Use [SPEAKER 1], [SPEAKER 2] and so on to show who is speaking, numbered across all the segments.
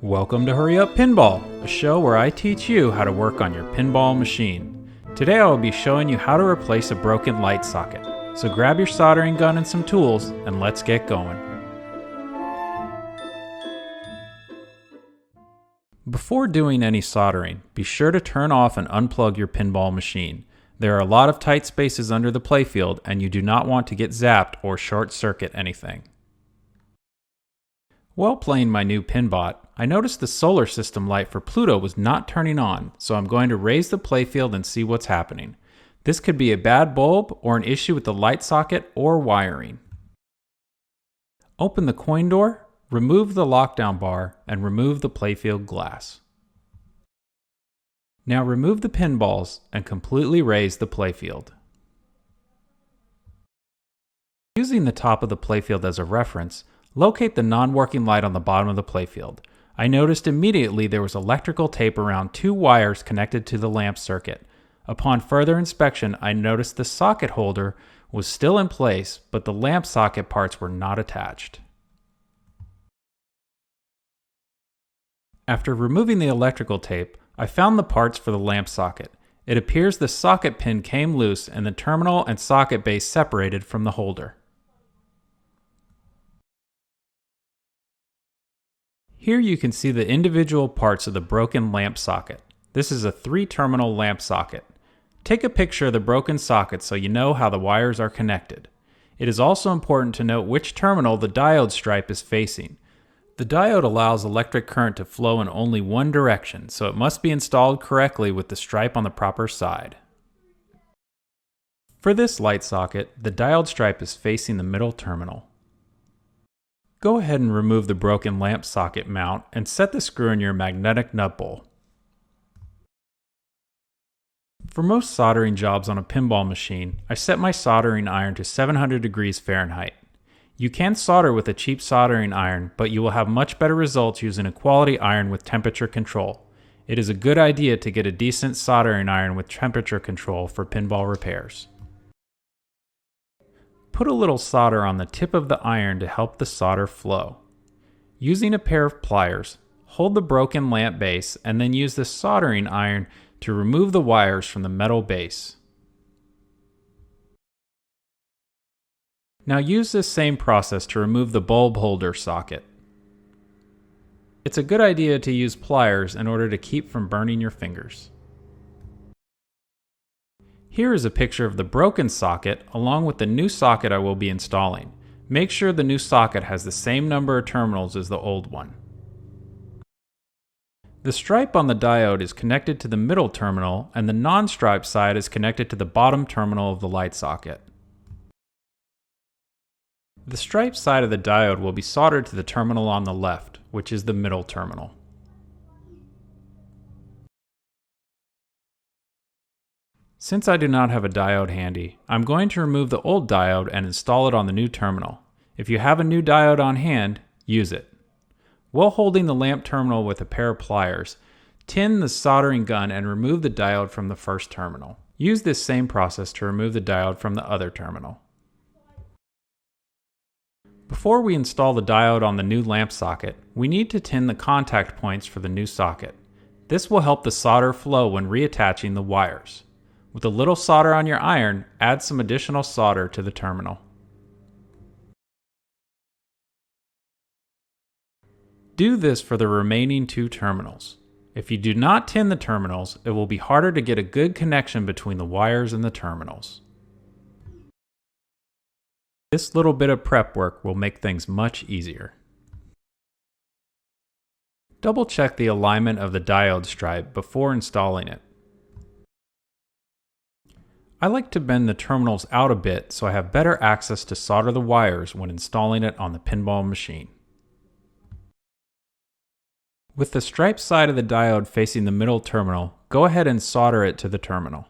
[SPEAKER 1] Welcome to Hurry Up Pinball, a show where I teach you how to work on your pinball machine. Today I will be showing you how to replace a broken light socket. So grab your soldering gun and some tools and let's get going. Before doing any soldering, be sure to turn off and unplug your pinball machine. There are a lot of tight spaces under the playfield and you do not want to get zapped or short circuit anything. While playing my new Pinbot, I noticed the solar system light for Pluto was not turning on, so I'm going to raise the playfield and see what's happening. This could be a bad bulb or an issue with the light socket or wiring. Open the coin door, remove the lockdown bar, and remove the playfield glass. Now remove the pinballs and completely raise the playfield. Using the top of the playfield as a reference, locate the non-working light on the bottom of the playfield. I noticed immediately there was electrical tape around two wires connected to the lamp circuit. Upon further inspection, I noticed the socket holder was still in place, but the lamp socket parts were not attached. After removing the electrical tape, I found the parts for the lamp socket. It appears the socket pin came loose and the terminal and socket base separated from the holder. Here you can see the individual parts of the broken lamp socket. This is a 3-terminal lamp socket. Take a picture of the broken socket so you know how the wires are connected. It is also important to note which terminal the diode stripe is facing. The diode allows electric current to flow in only one direction, so it must be installed correctly with the stripe on the proper side. For this light socket, the diode stripe is facing the middle terminal. Go ahead and remove the broken lamp socket mount and set the screw in your magnetic nut bowl. For most soldering jobs on a pinball machine, I set my soldering iron to 700 degrees Fahrenheit. You can solder with a cheap soldering iron, but you will have much better results using a quality iron with temperature control. It is a good idea to get a decent soldering iron with temperature control for pinball repairs. Put a little solder on the tip of the iron to help the solder flow. Using a pair of pliers, hold the broken lamp base and then use the soldering iron to remove the wires from the metal base. Now use this same process to remove the bulb holder socket. It's a good idea to use pliers in order to keep from burning your fingers. Here is a picture of the broken socket along with the new socket I will be installing. Make sure the new socket has the same number of terminals as the old one. The stripe on the diode is connected to the middle terminal and the non-stripe side is connected to the bottom terminal of the light socket. The stripe side of the diode will be soldered to the terminal on the left, which is the middle terminal. Since I do not have a diode handy, I'm going to remove the old diode and install it on the new terminal. If you have a new diode on hand, use it. While holding the lamp terminal with a pair of pliers, tin the soldering gun and remove the diode from the first terminal. Use this same process to remove the diode from the other terminal. Before we install the diode on the new lamp socket, we need to tin the contact points for the new socket. This will help the solder flow when reattaching the wires. With a little solder on your iron, add some additional solder to the terminal. Do this for the remaining 2 terminals. If you do not tin the terminals, it will be harder to get a good connection between the wires and the terminals. This little bit of prep work will make things much easier. Double check the alignment of the diode stripe before installing it. I like to bend the terminals out a bit so I have better access to solder the wires when installing it on the pinball machine. With the striped side of the diode facing the middle terminal, go ahead and solder it to the terminal.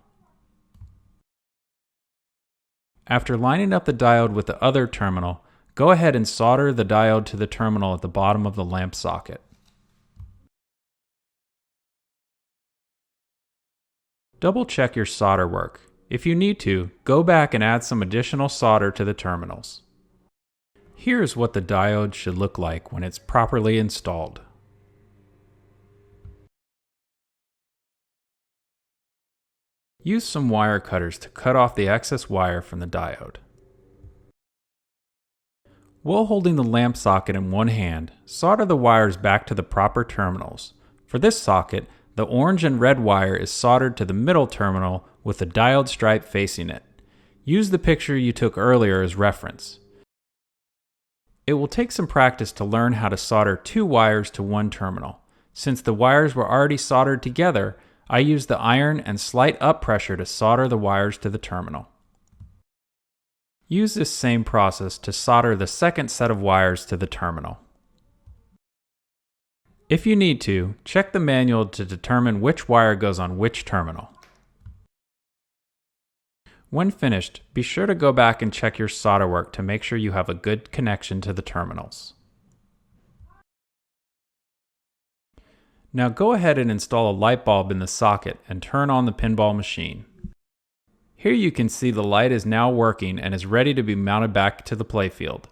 [SPEAKER 1] After lining up the diode with the other terminal, go ahead and solder the diode to the terminal at the bottom of the lamp socket. Double check your solder work. If you need to, go back and add some additional solder to the terminals. Here's what the diode should look like when it's properly installed. Use some wire cutters to cut off the excess wire from the diode. While holding the lamp socket in one hand, solder the wires back to the proper terminals. For this socket, the orange and red wire is soldered to the middle terminal with the diode stripe facing it. Use the picture you took earlier as reference. It will take some practice to learn how to solder two wires to one terminal. Since the wires were already soldered together, I used the iron and slight up pressure to solder the wires to the terminal. Use this same process to solder the second set of wires to the terminal. If you need to, check the manual to determine which wire goes on which terminal. When finished, be sure to go back and check your solder work to make sure you have a good connection to the terminals. Now go ahead and install a light bulb in the socket and turn on the pinball machine. Here you can see the light is now working and is ready to be mounted back to the playfield.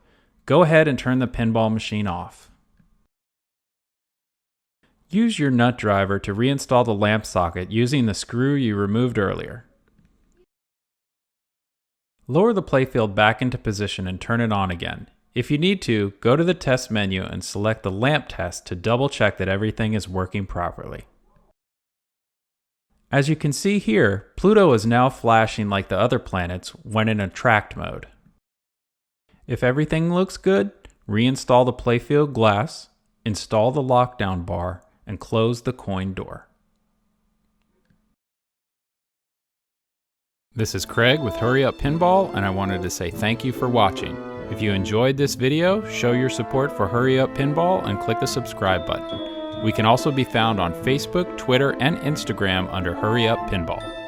[SPEAKER 1] Go ahead and turn the pinball machine off. Use your nut driver to reinstall the lamp socket using the screw you removed earlier. Lower the playfield back into position and turn it on again. If you need to, go to the test menu and select the lamp test to double check that everything is working properly. As you can see here, Pluto is now flashing like the other planets when in attract mode. If everything looks good, reinstall the playfield glass, install the lockdown bar, and close the coin door. This is Craig with Hurry Up Pinball, and I wanted to say thank you for watching. If you enjoyed this video, show your support for Hurry Up Pinball and click the subscribe button. We can also be found on Facebook, Twitter, and Instagram under Hurry Up Pinball.